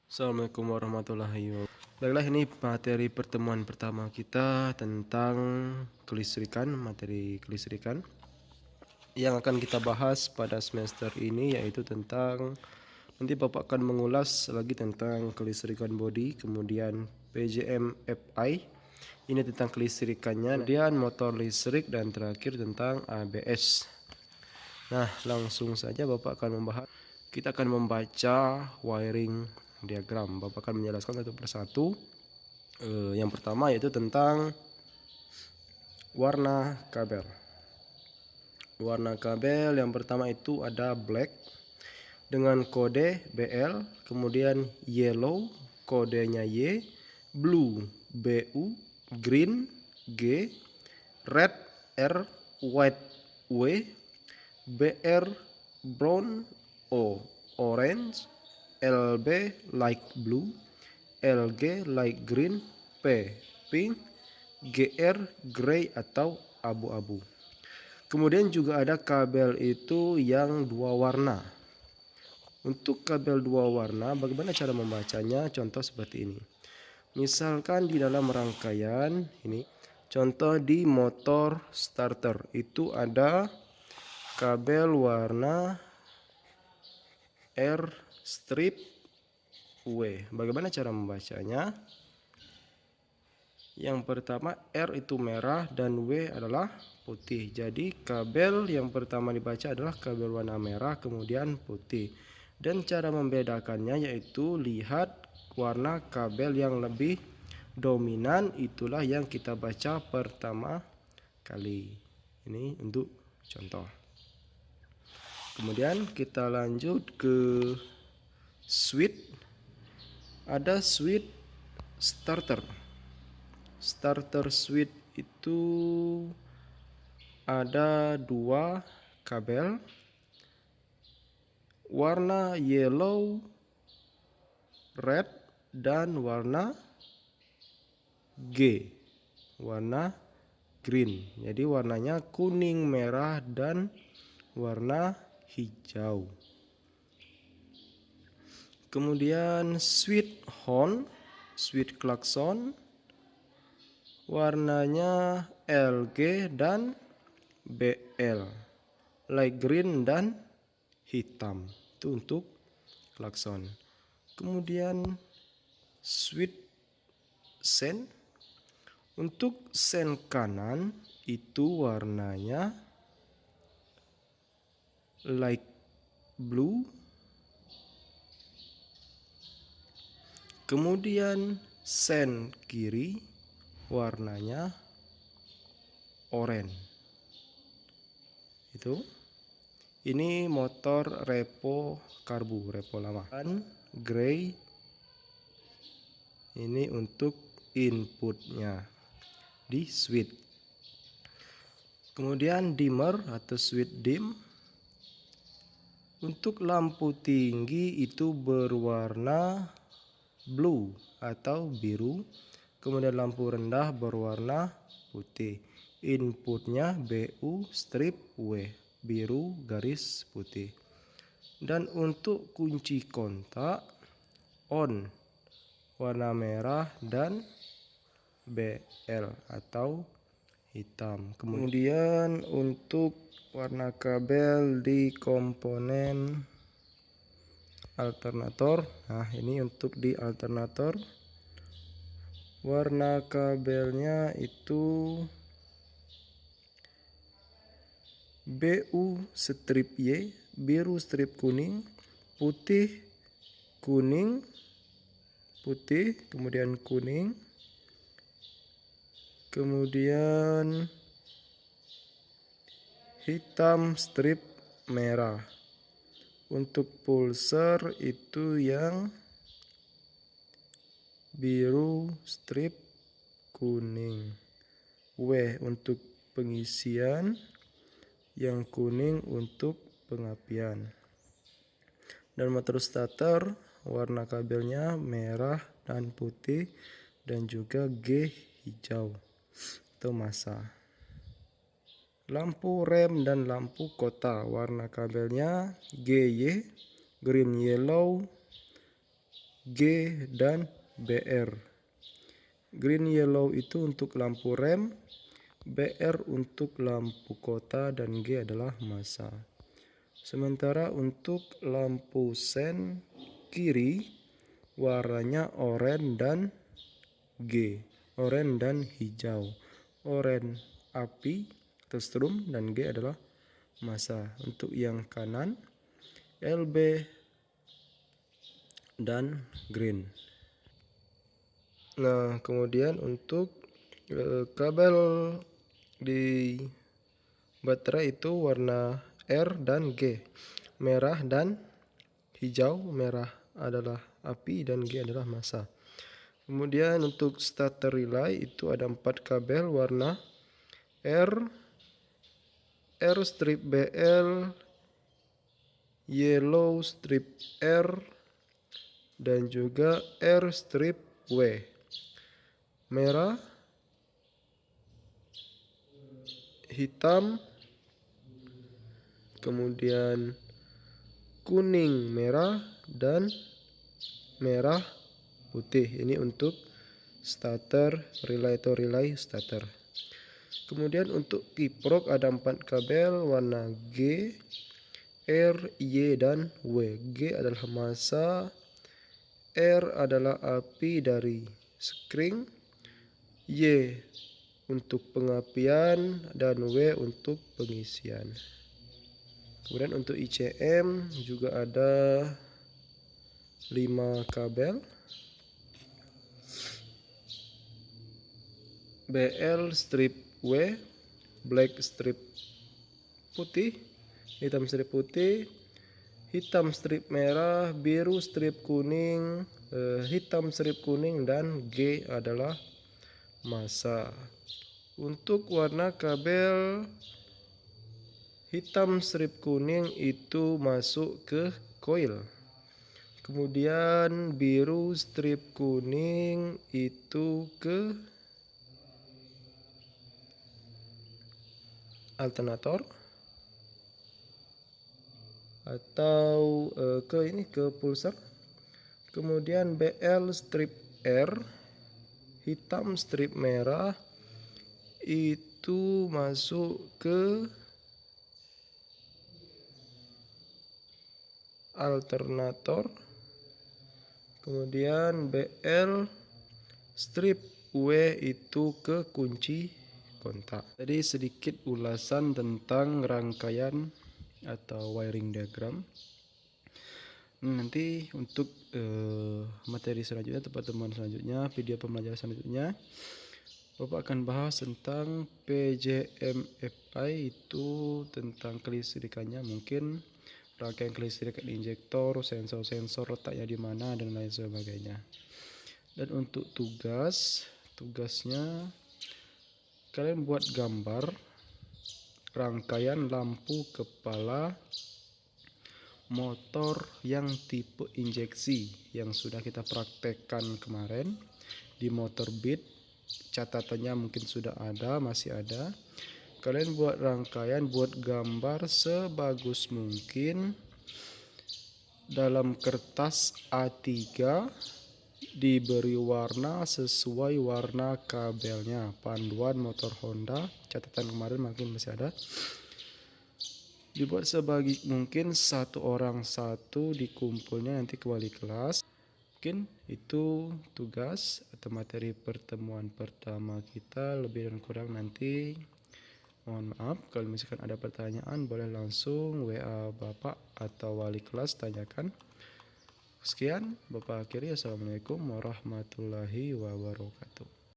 Assalamualaikum warahmatullahi wabarakatuh. Baiklah, ini materi pertemuan pertama kita tentang kelistrikan, materi kelistrikan. Yang akan kita bahas pada semester ini yaitu tentang, nanti Bapak akan mengulas lagi tentang kelistrikan bodi, kemudian PJM-FI, ini tentang kelistrikannya, kemudian motor listrik, dan terakhir tentang ABS. Nah, langsung saja Bapak akan membahas. Kita akan membaca wiring diagram. Bapak akan menjelaskan satu persatu. Yang pertama yaitu tentang warna kabel. Warna kabel yang pertama itu ada black dengan kode BL, kemudian yellow kodenya Y, blue BU, green G, red R, white W, BR brown O, orange, LB light blue, LG light green, P pink, GR gray atau abu-abu. Kemudian juga ada kabel itu yang dua warna. Untuk kabel dua warna, bagaimana cara membacanya? Contoh seperti ini. Misalkan di dalam rangkaian ini, contoh di motor starter itu ada kabel warna R strip W. Bagaimana cara membacanya? Yang pertama R itu merah dan W adalah putih. Jadi kabel yang pertama dibaca adalah kabel warna merah kemudian putih. Dan cara membedakannya yaitu lihat warna kabel yang lebih dominan, itulah yang kita baca pertama kali. Ini untuk contoh. Kemudian kita lanjut ke switch. Ada switch starter. Starter switch itu ada dua kabel warna yellow, red, dan warna G, warna green. Jadi warnanya kuning, merah, dan warna hijau. Kemudian switch horn, switch klakson, warnanya LG dan BL, light green dan hitam. Itu untuk klakson. Kemudian switch sen, untuk sen kanan itu warnanya light blue. Kemudian sen kiri warnanya oranye. Itu. Ini motor repo karbu, repo lama. Dan gray ini untuk inputnya di switch. Kemudian dimmer atau switch dim. Untuk lampu tinggi itu berwarna blue atau biru. Kemudian lampu rendah berwarna putih. Inputnya BU strip W, biru garis putih. Dan untuk kunci kontak on warna merah dan BL atau hitam. Kemudian untuk warna kabel di komponen alternator. Nah, ini untuk di alternator. Warna kabelnya itu BU strip Y, biru strip kuning, putih, kuning, putih, kemudian kuning, kemudian hitam strip merah. Untuk pulser itu yang biru strip kuning. W untuk pengisian, yang kuning untuk pengapian. Dan motor starter warna kabelnya merah dan putih dan juga G hijau atau massa. Lampu rem dan lampu kota warna kabelnya GY, green yellow, G, dan BR. Green yellow itu untuk lampu rem, BR untuk lampu kota, dan G adalah massa. Sementara untuk lampu sen kiri warnanya oranye dan G, oranye dan hijau. Oranye api atau strum dan G adalah massa. Untuk yang kanan LB dan green. Nah, kemudian untuk kabel di baterai itu warna R dan G, merah dan hijau. Merah adalah api dan G adalah massa. Kemudian untuk starter relay itu ada 4 kabel warna R, R strip BL, yellow strip R, dan juga R strip W. Merah, hitam, kemudian kuning merah, dan merah putih. Ini untuk starter relay atau relay starter. Kemudian untuk kiprok ada 4 kabel warna G, R, Y, dan W. G adalah massa, R adalah api dari spring, Y untuk pengapian, dan W untuk pengisian. Kemudian untuk ICM juga ada 5 kabel. BL strip W, black strip putih, hitam strip putih, hitam strip merah, biru strip kuning, hitam strip kuning, dan G adalah massa. Untuk warna kabel hitam strip kuning itu masuk ke coil. Kemudian biru strip kuning itu ke alternator atau ke pulsar. Kemudian BL strip R, hitam strip merah itu masuk ke alternator. Kemudian BL strip W itu ke kunci kontak. Jadi sedikit ulasan tentang rangkaian atau wiring diagram. Nanti untuk materi selanjutnya atau pertemuan selanjutnya, video pembelajaran selanjutnya, Bapak akan bahas tentang PJMFI, itu tentang kelistrikannya, mungkin rangkaian kelistrikan injektor, sensor-sensor letaknya di mana, dan lain sebagainya. Dan untuk tugasnya kalian buat gambar rangkaian lampu kepala motor yang tipe injeksi yang sudah kita praktekkan kemarin di motor Beat. Catatannya mungkin sudah ada, masih ada. Kalian buat rangkaian, buat gambar sebagus mungkin dalam kertas A3, diberi warna sesuai warna kabelnya. Panduan motor Honda, catatan kemarin mungkin masih ada. Dibuat sebagus mungkin, satu orang satu, dikumpulnya nanti ke wali kelas. Mungkin itu tugas atau materi pertemuan pertama kita. Lebih dan kurang nanti mohon maaf. Kalau misalkan ada pertanyaan boleh langsung WA Bapak atau wali kelas tanyakan. Sekian Bapak akhiri. Assalamualaikum warahmatullahi wabarakatuh.